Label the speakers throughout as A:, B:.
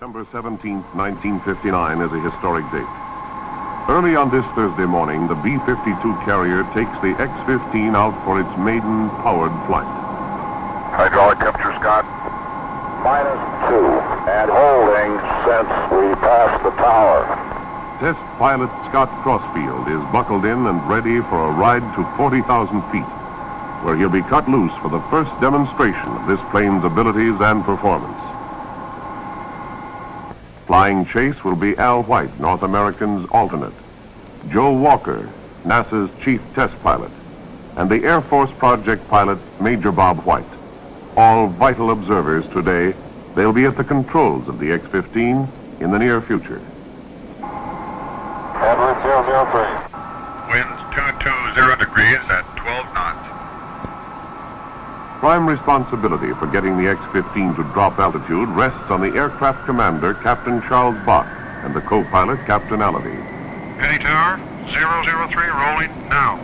A: September 17, 1959 is a historic date. Early on this Thursday morning, the B-52 carrier takes the X-15 out for its maiden powered flight.
B: Hydraulic temperature, Scott? -2, and holding since we passed the tower.
A: Test pilot Scott Crossfield is buckled in and ready for a ride to 40,000 feet, where he'll be cut loose for the first demonstration of this plane's abilities and performance. Flying chase will be Al White, North American's alternate, Joe Walker, NASA's chief test pilot, and the Air Force project pilot, Major Bob White. All vital observers today. They'll be at the controls of the X-15 in the near future.
B: Edward 003.
C: Winds 220 degrees at 12 knots.
A: Prime responsibility for getting the X-15 to drop altitude rests on the aircraft commander, Captain Charles Bach, and the co-pilot, Captain Allaby.
C: Penny Tower, 003, rolling now.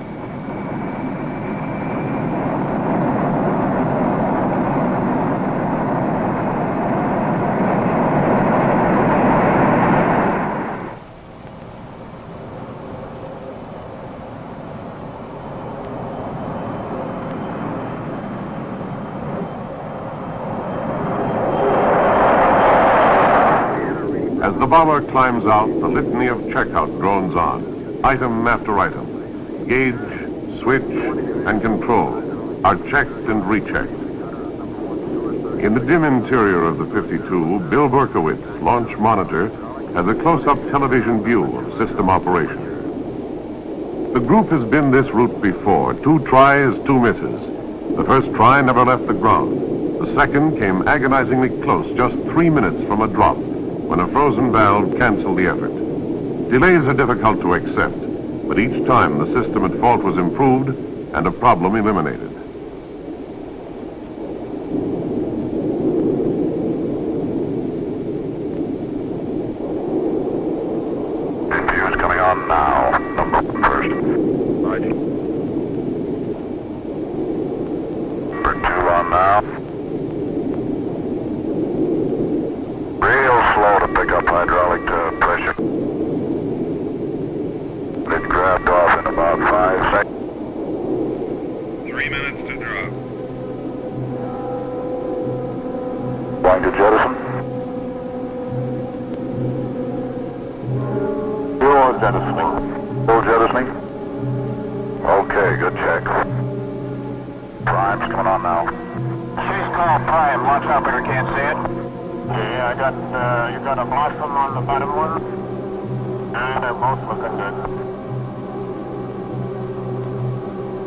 A: As the bomber climbs out, the litany of checkout drones on, item after item. Gauge, switch, and control are checked and rechecked. In the dim interior of the 52, Bill Berkowitz, launch monitor, has a close-up television view of system operation. The group has been this route before. 2 tries, 2 misses. The first try never left the ground. The second came agonizingly close, just 3 minutes from a drop, when a frozen valve canceled the effort. Delays are difficult to accept, but each time the system at fault was improved and a problem eliminated.
B: Fuse coming on now. Number first.
C: Right.
B: Number 2 on now. Real slow to pick up hydraulic pressure. It grabbed off in about 5 seconds.
C: 3 minutes to drop.
B: Going to jettison. Fuel jettisoning. Full jettisoning. Okay, good check. Prime's coming on now.
D: She's called Prime. Launch operator can't see it. Yeah, you got a blossom on the bottom one. And they're both looking good.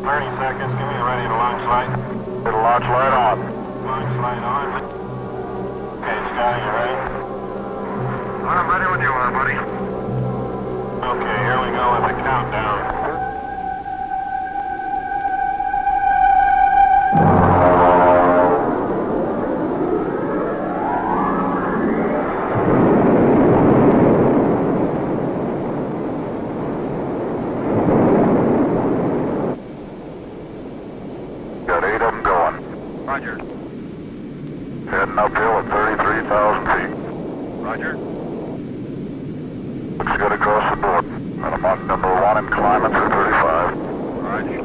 D: 30 seconds, give me ready to launch light.
B: Get a launch light on.
D: Launch light on. Okay, Scotty, you ready?
C: I'm ready when you are, buddy.
D: Okay, here we go with the countdown.
B: Got 8 of them going.
C: Roger.
B: Heading uphill at 33,000 feet.
C: Roger.
B: Looks good across the board. And I'm on number 1 and climbing through 35.
C: Roger.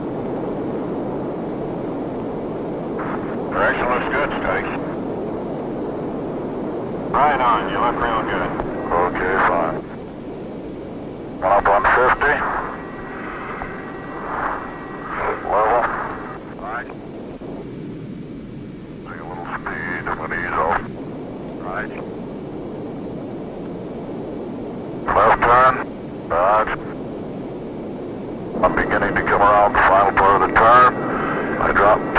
D: Direction looks good, Scotty. Right on, you look real good.
B: Okay, fine. One up on 50. Level.
C: Right.
B: Take a little speed. I'm going to ease off.
C: Right.
B: Left turn. Right. I'm beginning to come around the final part of the turn. I dropped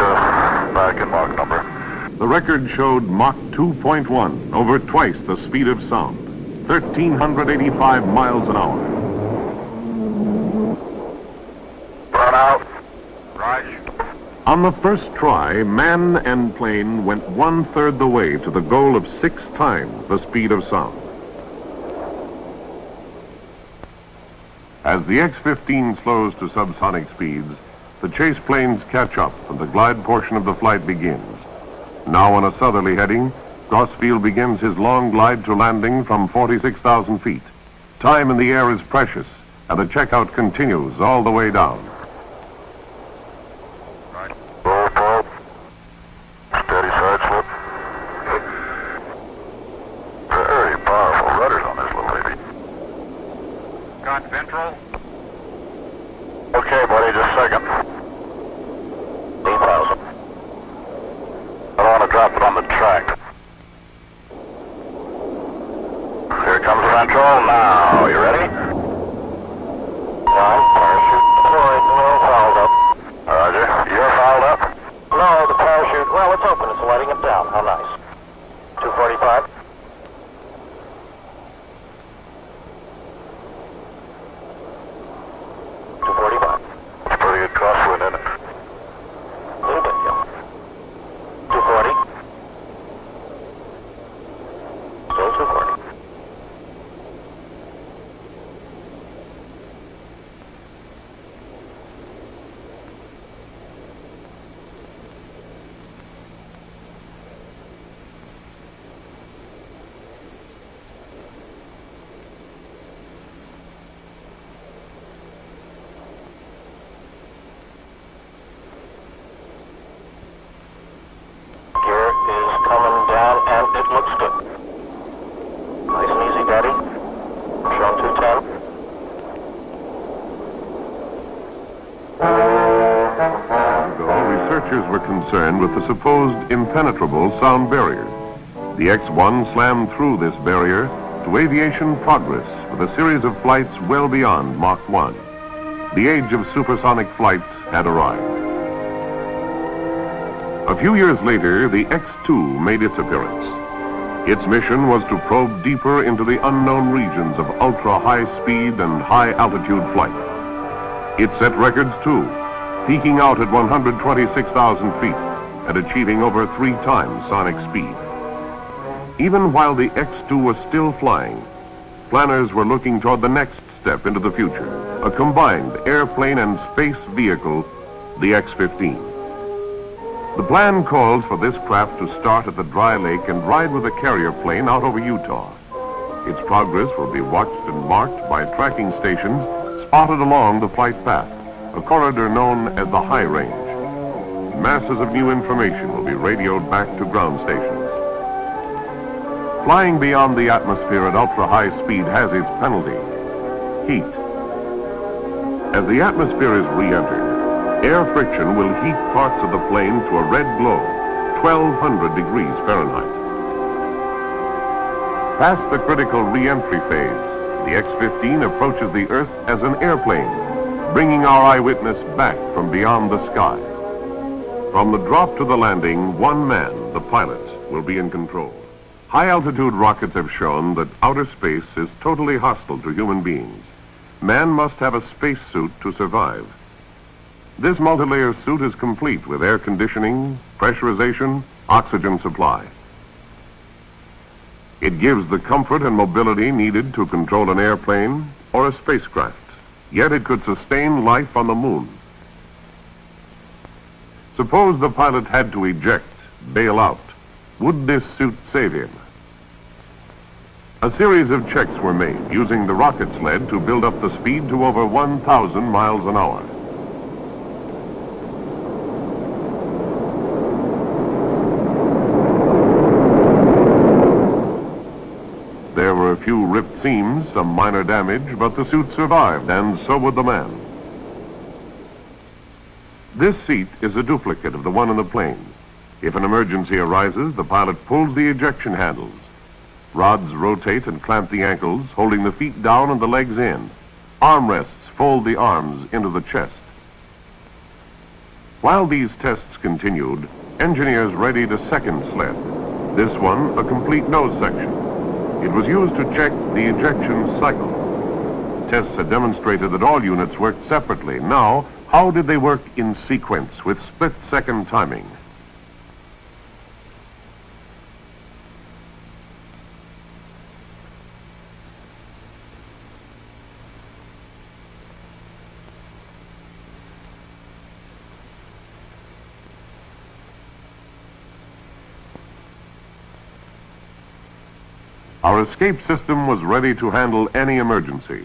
B: back in Mach number.
A: The record showed Mach 2.1, over twice the speed of sound, 1,385 miles an hour.
B: Burn out.
C: Right.
A: On the first try, man and plane went 1/3 the way to the goal of 6 times the speed of sound. As the X-15 slows to subsonic speeds, the chase planes catch up and the glide portion of the flight begins. Now on a southerly heading, Crossfield begins his long glide to landing from 46,000 feet. Time in the air is precious, and the checkout continues all the way down.
B: Right. Roll port. Steady side slip. Very powerful rudders on this little lady.
C: Got ventral.
B: Okay, buddy, just a second. 8,000. I don't want to drop it on the track. Here comes Central now. You ready? One, parachute deployed, well fouled up. Roger. You're fouled up? No, the parachute, well, it's open. It's letting it down. How nice. 245. It's pretty good crosswind, isn't it? A little bit, yeah. 240. Still 240. Gear is coming down, and it looks good. Nice and easy, Daddy. Shown 210.
A: Though researchers were concerned with the supposed impenetrable sound barrier, the X-1 slammed through this barrier to aviation progress with a series of flights well beyond Mach 1. The age of supersonic flight had arrived. A few years later, the X-2 made its appearance. Its mission was to probe deeper into the unknown regions of ultra-high speed and high-altitude flight. It set records too, peaking out at 126,000 feet and achieving over 3 times sonic speed. Even while the X-2 was still flying, planners were looking toward the next step into the future, a combined airplane and space vehicle, the X-15. The plan calls for this craft to start at the dry lake and ride with a carrier plane out over Utah. Its progress will be watched and marked by tracking stations spotted along the flight path, a corridor known as the high range. Masses of new information will be radioed back to ground stations. Flying beyond the atmosphere at ultra-high speed has its penalty: heat. As the atmosphere is re-entered, air friction will heat parts of the plane to a red glow, 1,200 degrees Fahrenheit. Past the critical re-entry phase, the X-15 approaches the Earth as an airplane, bringing our eyewitness back from beyond the sky. From the drop to the landing, one man, the pilot, will be in control. High-altitude rockets have shown that outer space is totally hostile to human beings. Man must have a spacesuit to survive. This multi-layer suit is complete with air conditioning, pressurization, oxygen supply. It gives the comfort and mobility needed to control an airplane or a spacecraft, yet it could sustain life on the moon. Suppose the pilot had to eject, bail out. Would this suit save him? A series of checks were made using the rocket sled to build up the speed to over 1,000 miles an hour. There were a few ripped seams, some minor damage, but the suit survived, and so would the man. This seat is a duplicate of the one in the plane. If an emergency arises, the pilot pulls the ejection handles. Rods rotate and clamp the ankles, holding the feet down and the legs in. Armrests fold the arms into the chest. While these tests continued, engineers readied a second sled. This one, a complete nose section. It was used to check the ejection cycle. Tests had demonstrated that all units worked separately. Now, how did they work in sequence with split-second timing? Our escape system was ready to handle any emergency.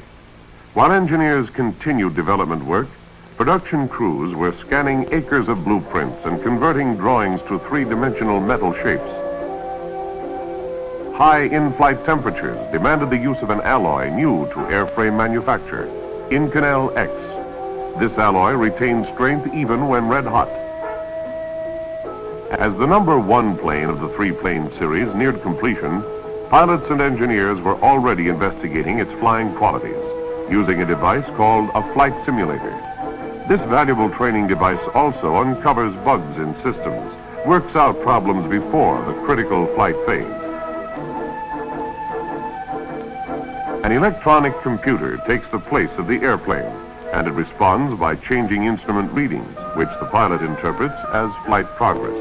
A: While engineers continued development work, production crews were scanning acres of blueprints and converting drawings to three-dimensional metal shapes. High in-flight temperatures demanded the use of an alloy new to airframe manufacture, Inconel X. This alloy retained strength even when red hot. As the number 1 plane of the 3-plane series neared completion, pilots and engineers were already investigating its flying qualities, using a device called a flight simulator. This valuable training device also uncovers bugs in systems, works out problems before the critical flight phase. An electronic computer takes the place of the airplane, and it responds by changing instrument readings, which the pilot interprets as flight progress.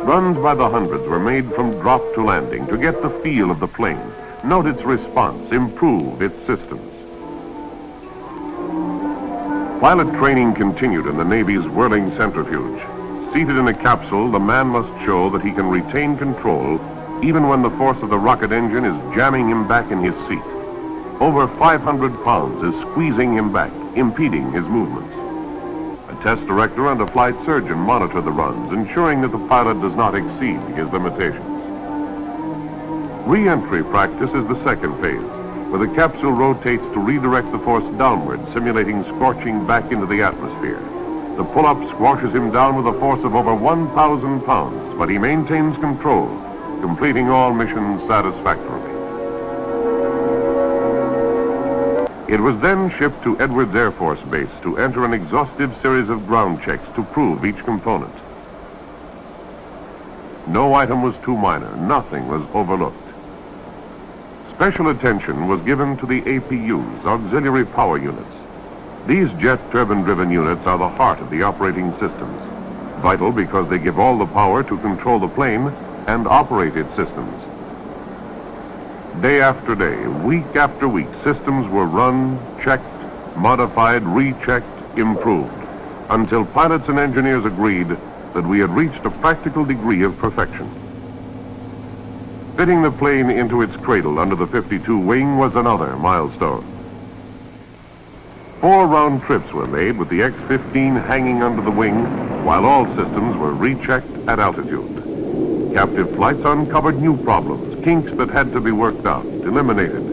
A: Runs by the hundreds were made from drop to landing to get the feel of the plane, note its response, improve its systems. Pilot training continued in the Navy's whirling centrifuge. Seated in a capsule, the man must show that he can retain control even when the force of the rocket engine is jamming him back in his seat. Over 500 pounds is squeezing him back, impeding his movements. A test director and a flight surgeon monitor the runs, ensuring that the pilot does not exceed his limitations. Re-entry practice is the second phase, where the capsule rotates to redirect the force downward, simulating scorching back into the atmosphere. The pull-up squashes him down with a force of over 1,000 pounds, but he maintains control, completing all missions satisfactorily. It was then shipped to Edwards Air Force Base to enter an exhaustive series of ground checks to prove each component. No item was too minor, nothing was overlooked. Special attention was given to the APUs, auxiliary power units. These jet turbine-driven units are the heart of the operating systems, vital because they give all the power to control the plane and operate its systems. Day after day, week after week, systems were run, checked, modified, rechecked, improved, until pilots and engineers agreed that we had reached a practical degree of perfection. Fitting the plane into its cradle under the 52 wing was another milestone. 4 round trips were made with the X-15 hanging under the wing while all systems were rechecked at altitude. Captive flights uncovered new problems, kinks that had to be worked out, eliminated.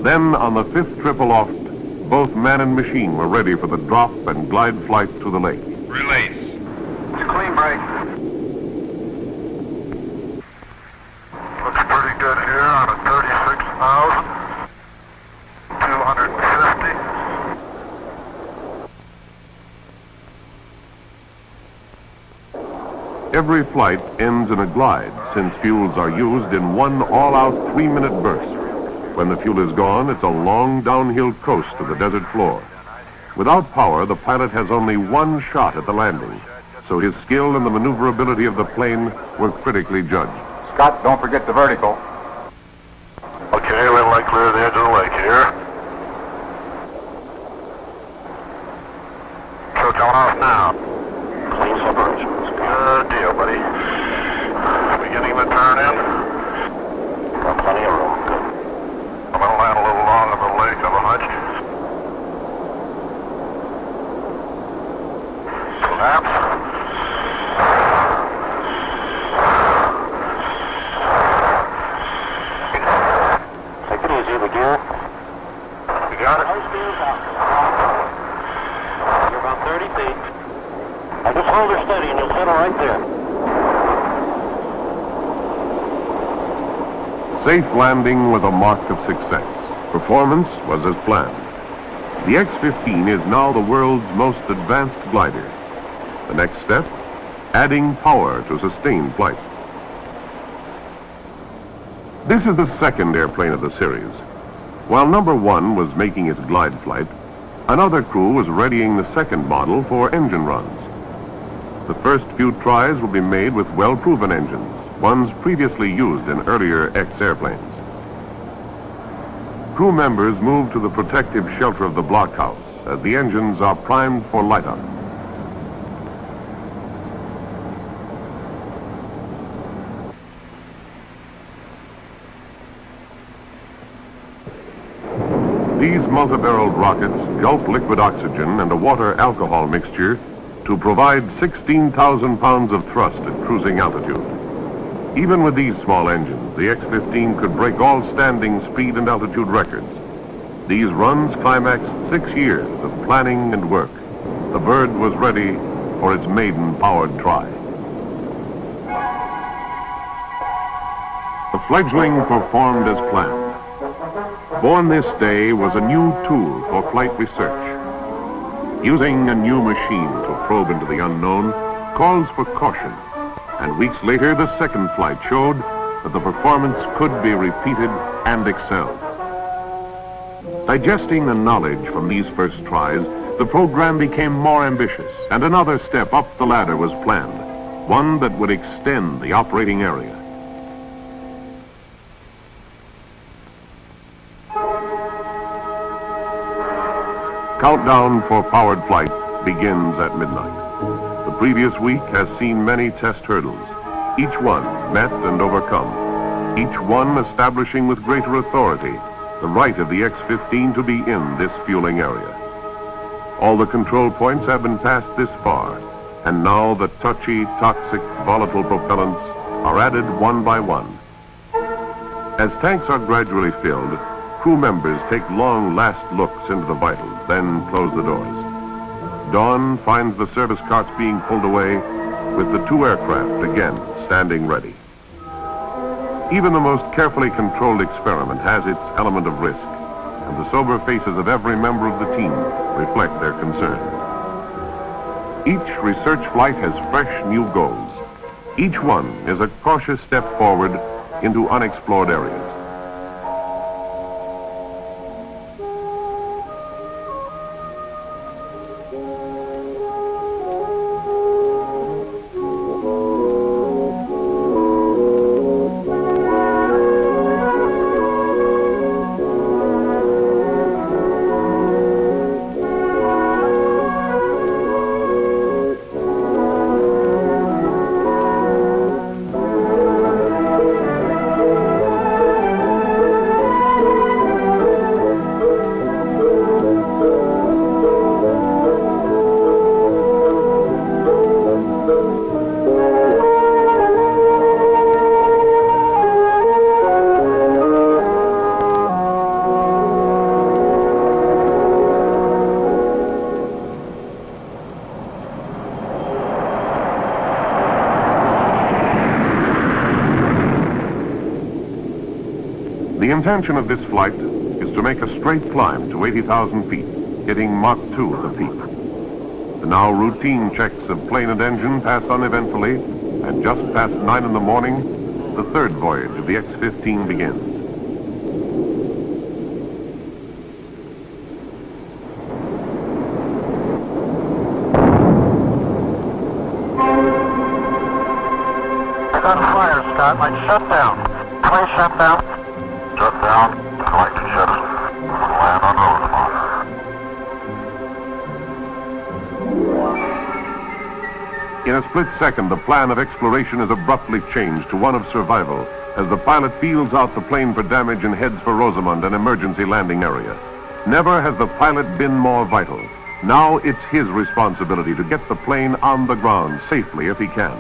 A: Then, on the 5th trip aloft, both man and machine were ready for the drop and glide flight to the lake.
C: Release.
D: It's a clean break.
B: Looks pretty good here on a 36,250.
A: Every flight ends in a glide, since fuels are used in one all-out 3-minute burst. When the fuel is gone, it's a long downhill coast to the desert floor. Without power, the pilot has only one shot at the landing, so his skill and the maneuverability of the plane were critically judged.
E: Scott, don't forget the vertical.
B: Okay, we'll like clear the edge of the lake here. So coming off now. Clean separation. Good deal, buddy. Beginning the turn in. Got plenty of room. Good. I'm going to land a little long on the lake of a hunch. Collapse. Take it easy, the gear. You got it?
D: You're about 30 feet.
B: Now just hold her steady and you'll settle right there.
A: Safe landing was a mark of success. Performance was as planned. The X-15 is now the world's most advanced glider. The next step, adding power to sustain flight. This is the second airplane of the series. While number 1 was making its glide flight, another crew was readying the second model for engine runs. The first few tries will be made with well-proven engines, ones previously used in earlier X airplanes. Crew members move to the protective shelter of the blockhouse as the engines are primed for light-up. These multi-barreled rockets gulp liquid oxygen and a water alcohol mixture to provide 16,000 pounds of thrust at cruising altitude. Even with these small engines, the X-15 could break all standing speed and altitude records. These runs climaxed 6 years of planning and work. The bird was ready for its maiden powered try. The fledgling performed as planned. Born this day was a new tool for flight research. Using a new machine to probe into the unknown calls for caution, and weeks later the second flight showed that the performance could be repeated and excelled. Digesting the knowledge from these first tries, the program became more ambitious, and another step up the ladder was planned, one that would extend the operating area. Countdown for powered flight begins at midnight. The previous week has seen many test hurdles, each one met and overcome, each one establishing with greater authority the right of the X-15 to be in this fueling area. All the control points have been passed this far, and now the touchy, toxic, volatile propellants are added one by one. As tanks are gradually filled, crew members take long last looks into the vitals, then close the doors. Dawn finds the service carts being pulled away, with the two aircraft again standing ready. Even the most carefully controlled experiment has its element of risk, and the sober faces of every member of the team reflect their concern. Each research flight has fresh new goals. Each one is a cautious step forward into unexplored areas. The intention of this flight is to make a straight climb to 80,000 feet, hitting Mach 2 at the peak. The now routine checks of plane and engine pass uneventfully, and just past 9 in the morning, the third voyage of the X-15 begins.
B: I got a fire, Scott. Like shut down. Plane shut down. Shut down. Collecting jettison. Land on Rosemont.
A: In a split second, the plan of exploration is abruptly changed to one of survival as the pilot feels out the plane for damage and heads for Rosamond, an emergency landing area. Never has the pilot been more vital. Now it's his responsibility to get the plane on the ground safely if he can.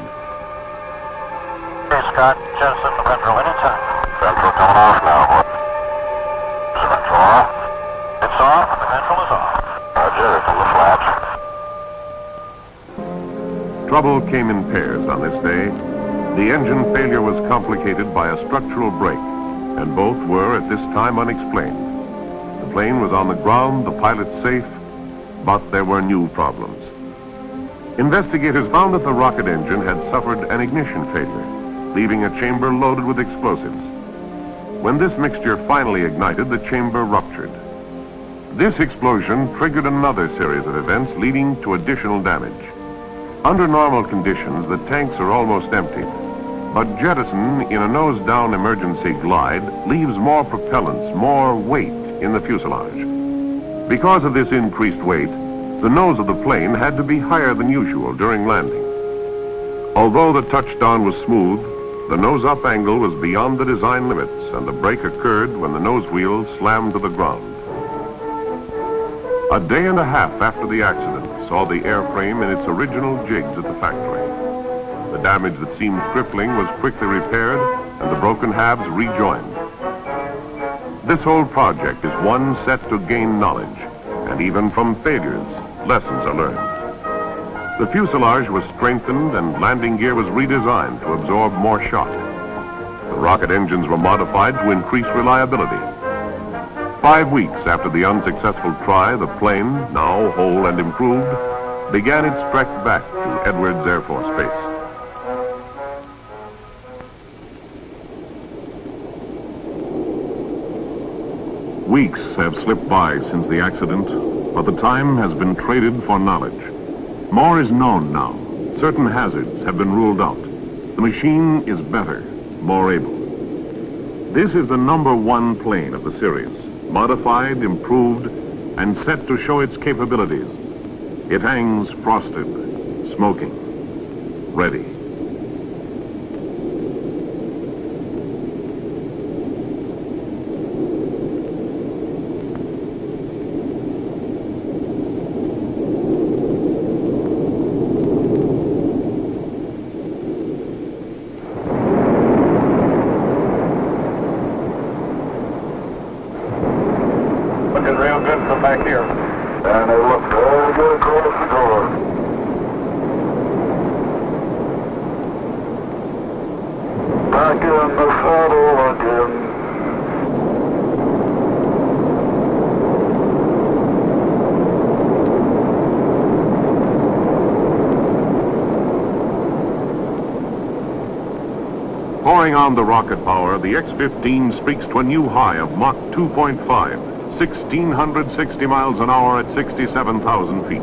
B: Hey, Scott. Jettison the ventral anytime. Ventral coming off now. What? Is the ventral off? It's off and the ventral is off. Roger, from the flaps.
A: Trouble came in pairs on this day. The engine failure was complicated by a structural break, and both were at this time unexplained. The plane was on the ground, the pilot safe, but there were new problems. Investigators found that the rocket engine had suffered an ignition failure, leaving a chamber loaded with explosives. When this mixture finally ignited, the chamber ruptured. This explosion triggered another series of events leading to additional damage. Under normal conditions, the tanks are almost emptied, but jettison in a nose-down emergency glide leaves more propellants, more weight in the fuselage. Because of this increased weight, the nose of the plane had to be higher than usual during landing. Although the touchdown was smooth, the nose-up angle was beyond the design limits, and the break occurred when the nose wheel slammed to the ground. A day and a half after the accident saw the airframe in its original jigs at the factory. The damage that seemed crippling was quickly repaired and the broken halves rejoined. This whole project is one set to gain knowledge, and even from failures, lessons are learned. The fuselage was strengthened and landing gear was redesigned to absorb more shock. The rocket engines were modified to increase reliability. 5 weeks after the unsuccessful try, the plane, now whole and improved, began its trek back to Edwards Air Force Base. Weeks have slipped by since the accident, but the time has been traded for knowledge. More is known now. Certain hazards have been ruled out. The machine is better, more able. This is the #1 plane of the series, modified, improved, and set to show its capabilities. It hangs frosted, smoking, ready.
D: Looking real good from back here.
B: And they look very good across the door. Back in the saddle again.
A: Pouring on the rocket power, the X-15 speaks to a new high of Mach 2.5. 1,660 miles an hour at 67,000 feet.